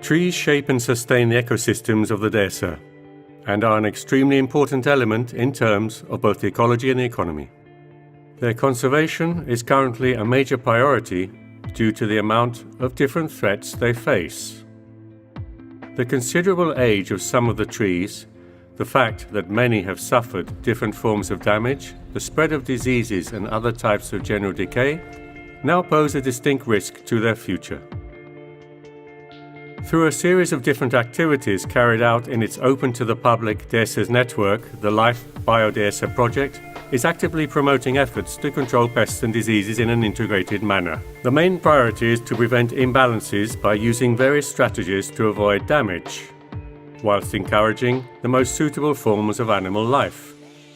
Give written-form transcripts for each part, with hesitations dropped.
Trees shape and sustain the ecosystems of the Dehesa and are an extremely important element in terms of both the ecology and the economy. Their conservation is currently a major priority due to the amount of different threats they face. The considerable age of some of the trees, the fact that many have suffered different forms of damage, the spread of diseases and other types of general decay, now pose a distinct risk to their future. Through a series of different activities carried out in its open to the public Dehesas network, the Life Biodehesa project is actively promoting efforts to control pests and diseases in an integrated manner. The main priority is to prevent imbalances by using various strategies to avoid damage, whilst encouraging the most suitable forms of animal life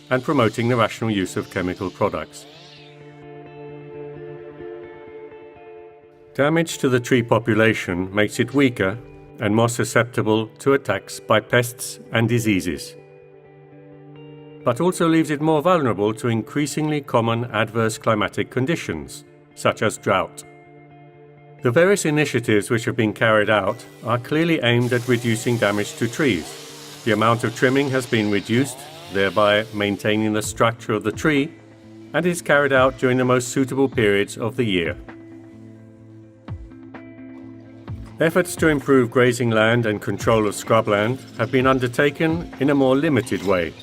and promoting the rational use of chemical products. Damage to the tree population makes it weaker and more susceptible to attacks by pests and diseases, but also leaves it more vulnerable to increasingly common adverse climatic conditions, such as drought. The various initiatives which have been carried out are clearly aimed at reducing damage to trees. The amount of trimming has been reduced, thereby maintaining the structure of the tree, and is carried out during the most suitable periods of the year. Efforts to improve grazing land and control of scrubland have been undertaken in a more limited way,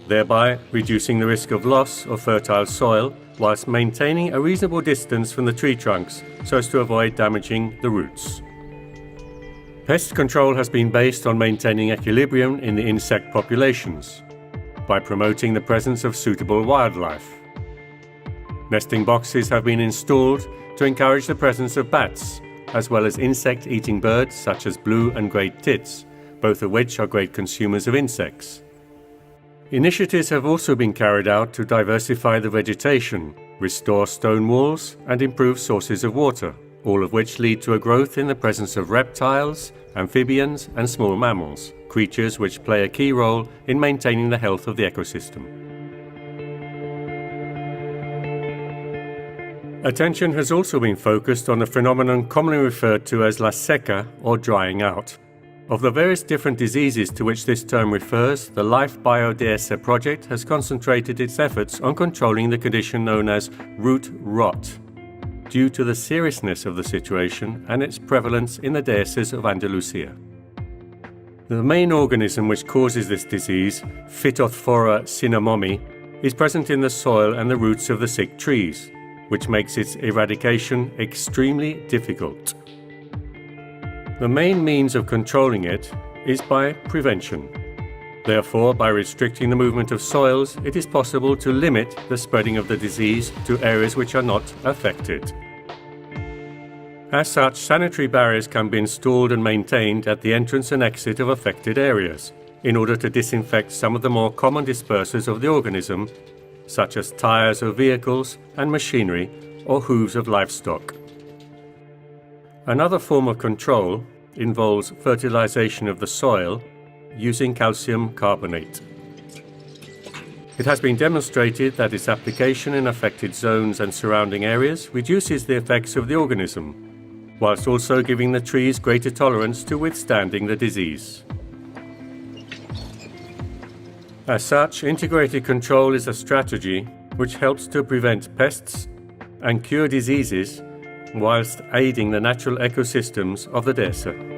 thereby reducing the risk of loss of fertile soil whilst maintaining a reasonable distance from the tree trunks so as to avoid damaging the roots. Pest control has been based on maintaining equilibrium in the insect populations by promoting the presence of suitable wildlife. Nesting boxes have been installed to encourage the presence of bats, as well as insect-eating birds such as blue and great tits, both of which are great consumers of insects. Initiatives have also been carried out to diversify the vegetation, restore stone walls, and improve sources of water, all of which lead to a growth in the presence of reptiles, amphibians, and small mammals, creatures which play a key role in maintaining the health of the ecosystem. Attention has also been focused on a phenomenon commonly referred to as la seca, or drying out. Of the various different diseases to which this term refers, the Life Biodehesa project has concentrated its efforts on controlling the condition known as root rot, due to the seriousness of the situation and its prevalence in the Dehesas of Andalusia. The main organism which causes this disease, Phytophthora cinnamomi, is present in the soil and the roots of the sick trees, which makes its eradication extremely difficult. The main means of controlling it is by prevention. Therefore, by restricting the movement of soils, it is possible to limit the spreading of the disease to areas which are not affected. As such, sanitary barriers can be installed and maintained at the entrance and exit of affected areas, in order to disinfect some of the more common dispersers of the organism, such as tires of vehicles and machinery or hooves of livestock. Another form of control involves fertilization of the soil using calcium carbonate. It has been demonstrated that its application in affected zones and surrounding areas reduces the effects of the organism, whilst also giving the trees greater tolerance to withstanding the disease. As such, integrated control is a strategy which helps to prevent pests and cure diseases whilst aiding the natural ecosystems of the Dehesa.